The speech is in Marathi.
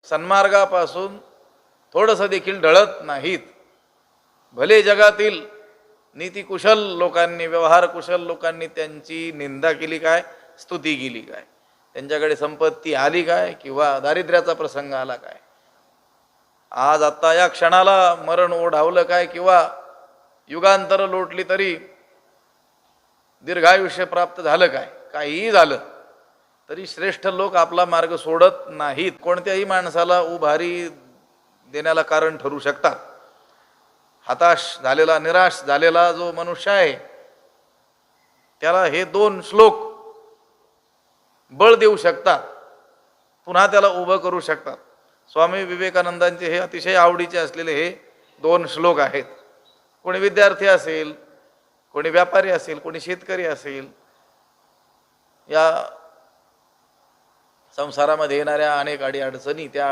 सन्मार्गापासून थोडंसं देखील ढळत नाहीत। भले जगातील नीतिकुशल लोकांनी, व्यवहार कुशल लोकांनी त्यांची निंदा केली काय, स्तुती केली काय, त्यांच्याकडे संपत्ती आली काय किंवा दारिद्र्याचा प्रसंग आला काय, आज आता या क्षणाला मरण ओढावलं काय किंवा युगांतर लोटली तरी दीर्घायुष्य प्राप्त झालं काय, काहीही झालं तरी श्रेष्ठ लोक आपला मार्ग सोडत नाहीत। कोणत्याही माणसाला उभारी देण्याला कारण ठरू शकतात। हताश झालेला, निराश झालेला जो मनुष्य आहे त्याला हे 2 श्लोक बळ देऊ शकतात, पुन्हा त्याला उभं करू शकतात। स्वामी विवेकानंदांचे हे अतिशय आवडीचे असलेले हे 2 श्लोक आहेत। कोणी विद्यार्थी असेल, कोणी व्यापारी असेल, कोणी शेतकरी असेल, या संसारामध्ये येणाऱ्या अनेक अडीअडचणी, त्या